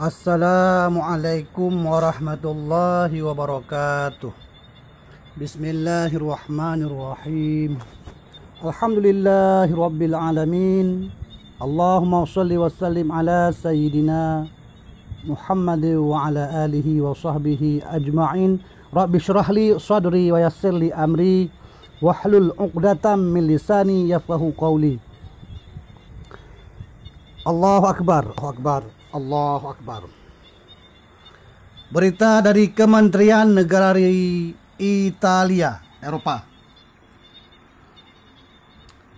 Assalamualaikum warahmatullahi wabarakatuh. Bismillahirrahmanirrahim. Alhamdulillahi rabbil alamin. Allahumma shalli wa sallim ala sayyidina Muhammad wa ala alihi wa sahbihi ajma'in. Rabbi shrah li sadri wa yassir li amri wahlul 'uqdatam min lisani yafqahu qawli. Allahu akbar, Allahu akbar, Allahu akbar. Berita dari Kementerian Negara Italia, Eropa.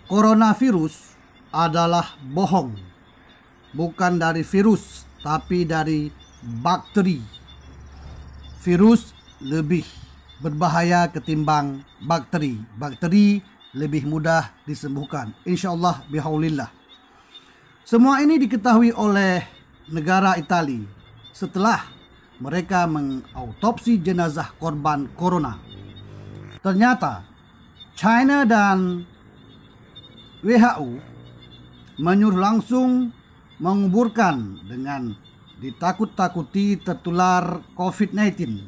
Coronavirus adalah bohong. Bukan dari virus, tapi dari bakteri. Virus lebih berbahaya ketimbang bakteri. Bakteri lebih mudah disembuhkan. Insyaallah bihaulillah. Semua ini diketahui oleh negara Italia setelah mereka mengautopsi jenazah korban corona. Ternyata China dan WHO menyuruh langsung menguburkan dengan ditakut-takuti tertular COVID-19.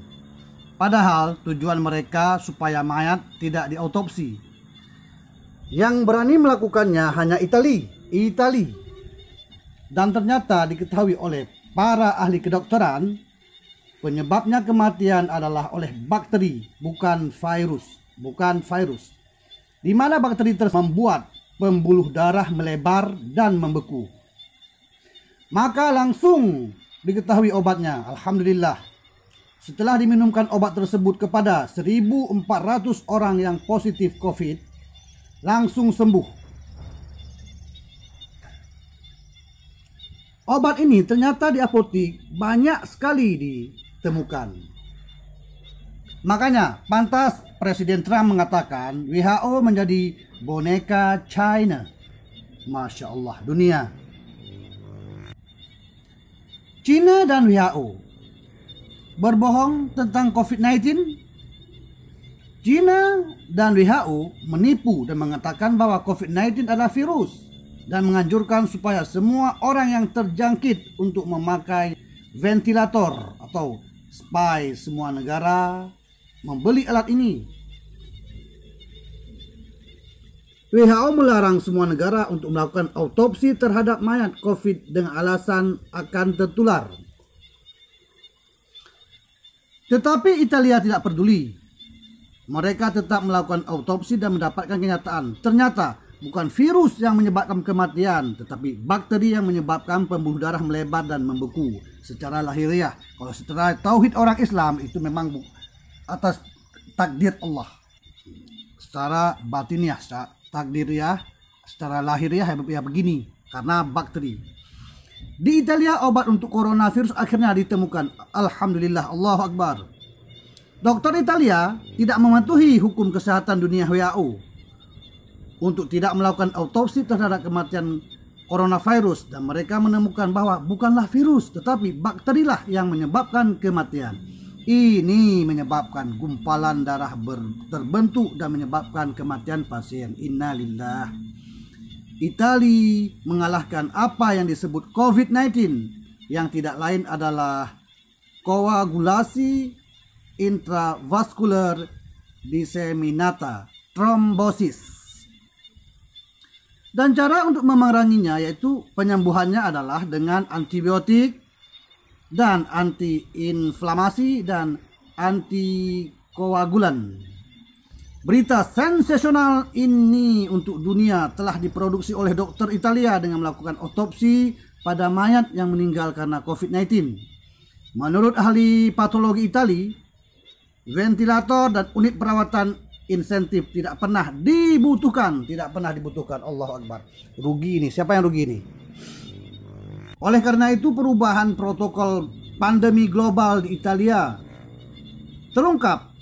Padahal tujuan mereka supaya mayat tidak diautopsi. Yang berani melakukannya hanya Italia. Dan ternyata diketahui oleh para ahli kedokteran, penyebabnya kematian adalah oleh bakteri, bukan virus. Di mana bakteri tersebut membuat pembuluh darah melebar dan membeku. Maka langsung diketahui obatnya. Alhamdulillah. Setelah diminumkan obat tersebut kepada 1.400 orang yang positif COVID, langsung sembuh. Obat ini ternyata di apotik banyak sekali ditemukan. Makanya pantas Presiden Trump mengatakan WHO menjadi boneka China. Masya Allah dunia. China dan WHO berbohong tentang COVID-19. China dan WHO menipu dan mengatakan bahwa COVID-19 adalah virus dan menganjurkan supaya semua orang yang terjangkit untuk memakai ventilator atau supaya semua negara membeli alat ini. WHO melarang semua negara untuk melakukan autopsi terhadap mayat COVID dengan alasan akan tertular. Tetapi Italia tidak peduli. Mereka tetap melakukan autopsi dan mendapatkan kenyataan. Ternyata bukan virus yang menyebabkan kematian, tetapi bakteri yang menyebabkan pembuluh darah melebar dan membeku secara lahiriah. Kalau secara tauhid orang Islam itu memang atas takdir Allah. Secara batiniah, secara takdiriah, secara lahiriah ya begini, karena bakteri. Di Italia obat untuk coronavirus akhirnya ditemukan. Alhamdulillah, Allahu Akbar. Dokter Italia tidak mematuhi hukum kesehatan dunia WHO untuk tidak melakukan autopsi terhadap kematian coronavirus, dan mereka menemukan bahwa bukanlah virus tetapi bakterilah yang menyebabkan kematian. Ini menyebabkan gumpalan darah terbentuk dan menyebabkan kematian pasien. Innalillah. Italia mengalahkan apa yang disebut COVID-19 yang tidak lain adalah koagulasi intravaskular disseminata thrombosis. Dan cara untuk memeranginya yaitu penyembuhannya adalah dengan antibiotik dan antiinflamasi dan antikoagulan. Berita sensasional ini untuk dunia telah diproduksi oleh dokter Italia dengan melakukan otopsi pada mayat yang meninggal karena COVID-19. Menurut ahli patologi Italia, ventilator dan unit perawatan insentif tidak pernah dibutuhkan. Allahu Akbar. Rugi ini. Siapa yang rugi ini? Oleh karena itu perubahan protokol pandemi global di Italia terungkap.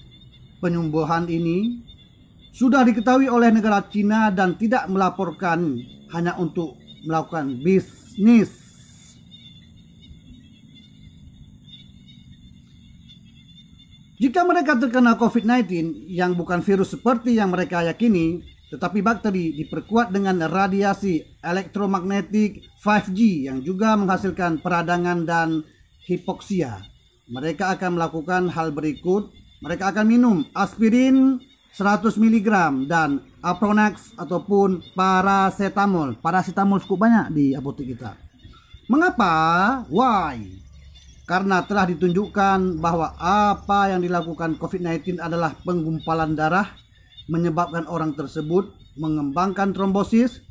Penyembuhan ini sudah diketahui oleh negara Cina dan tidak melaporkan, hanya untuk melakukan bisnis. Jika mereka terkena COVID-19 yang bukan virus seperti yang mereka yakini, tetapi bakteri diperkuat dengan radiasi elektromagnetik 5G yang juga menghasilkan peradangan dan hipoksia. Mereka akan melakukan hal berikut. Mereka akan minum aspirin 100 mg dan Apronex ataupun paracetamol. Paracetamol cukup banyak di apotek kita. Mengapa? Why? Karena telah ditunjukkan bahwa apa yang dilakukan COVID-19 adalah penggumpalan darah, menyebabkan orang tersebut mengembangkan trombosis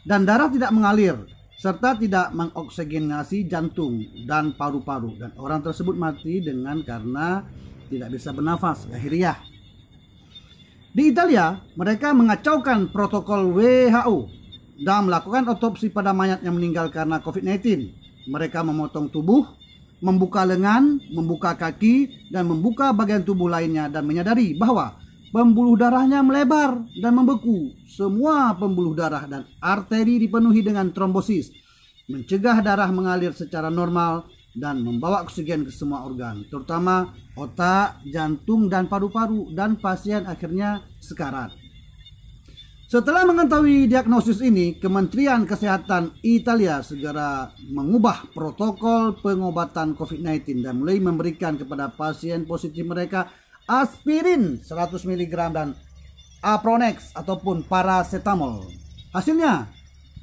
dan darah tidak mengalir serta tidak mengoksigenasi jantung dan paru-paru, dan orang tersebut mati karena tidak bisa bernafas, akhiriyah. Di Italia, mereka mengacaukan protokol WHO dan melakukan otopsi pada mayat yang meninggal karena COVID-19. Mereka memotong tubuh, membuka lengan, membuka kaki, dan membuka bagian tubuh lainnya dan menyadari bahwa pembuluh darahnya melebar dan membeku. Semua pembuluh darah dan arteri dipenuhi dengan trombosis, mencegah darah mengalir secara normal dan membawa oksigen ke semua organ, terutama otak, jantung, dan paru-paru, dan pasien akhirnya sekarat. Setelah mengetahui diagnosis ini, Kementerian Kesehatan Italia segera mengubah protokol pengobatan COVID-19 dan mulai memberikan kepada pasien positif mereka aspirin 100 mg dan Apronex ataupun paracetamol. Hasilnya,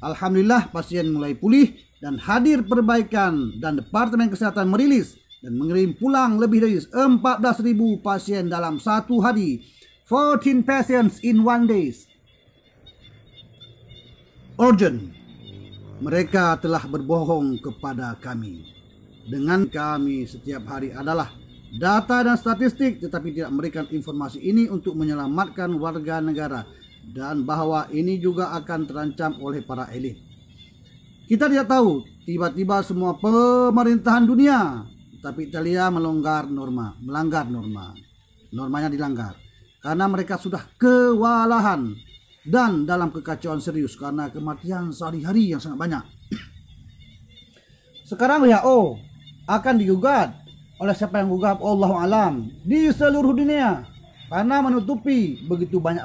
alhamdulillah pasien mulai pulih dan hadir perbaikan, dan Departemen Kesehatan merilis dan mengirim pulang lebih dari 14.000 pasien dalam satu hari. 14 patients in 1 day. Urgent. Mereka telah berbohong kepada kami. Dengan kami setiap hari adalah data dan statistik, tetapi tidak memberikan informasi ini untuk menyelamatkan warga negara, dan bahwa ini juga akan terancam oleh para elit. Kita tidak tahu, tiba-tiba semua pemerintahan dunia, tapi Italia melanggar norma. Normanya dilanggar karena mereka sudah kewalahan dan dalam kekacauan serius karena kematian sehari-hari yang sangat banyak. Sekarang WHO akan digugat oleh siapa yang gugat, Allahu alam, di seluruh dunia karena menutupi begitu banyak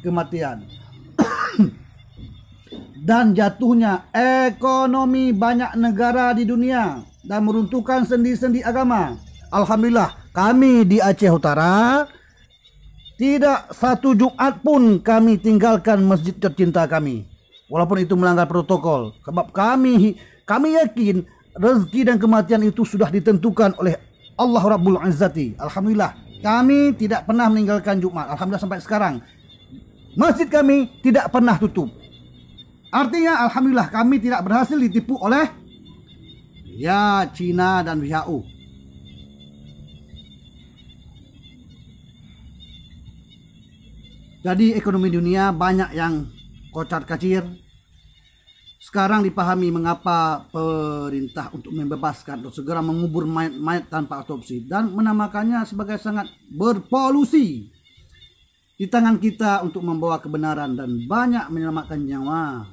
kematian dan jatuhnya ekonomi banyak negara di dunia dan meruntuhkan sendi-sendi agama. Alhamdulillah, kami di Aceh Utara tidak satu Jumat pun kami tinggalkan masjid tercinta kami, walaupun itu melanggar protokol, sebab kami yakin rezeki dan kematian itu sudah ditentukan oleh Allah Rabbul Izzati. Alhamdulillah, kami tidak pernah meninggalkan Jumat. Alhamdulillah sampai sekarang masjid kami tidak pernah tutup. Artinya alhamdulillah kami tidak berhasil ditipu oleh Cina dan WHO. Jadi ekonomi dunia banyak yang kocar-kacir. Sekarang dipahami mengapa perintah untuk membebaskan atau segera mengubur mayat-mayat tanpa otopsi dan menamakannya sebagai sangat berpolusi. Di tangan kita untuk membawa kebenaran dan banyak menyelamatkan nyawa.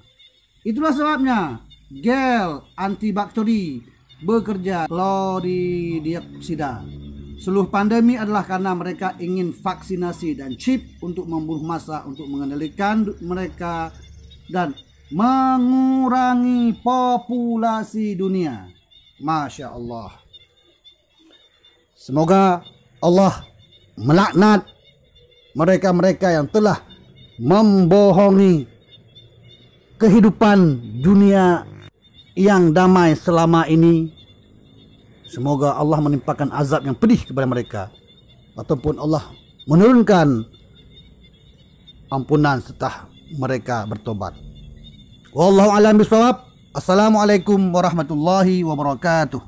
Itulah sebabnya gel antibakteri bekerja kloridioksida. Seluruh pandemi adalah karena mereka ingin vaksinasi dan chip untuk membunuh massa, untuk mengendalikan mereka dan mengurangi populasi dunia. Masya Allah. Semoga Allah melaknat mereka-mereka yang telah membohongi kehidupan dunia yang damai selama ini. Semoga Allah menimpakan azab yang pedih kepada mereka, ataupun Allah menurunkan ampunan setelah mereka bertobat. Wallahu a'lam bishawab. Assalamualaikum warahmatullahi wabarakatuh.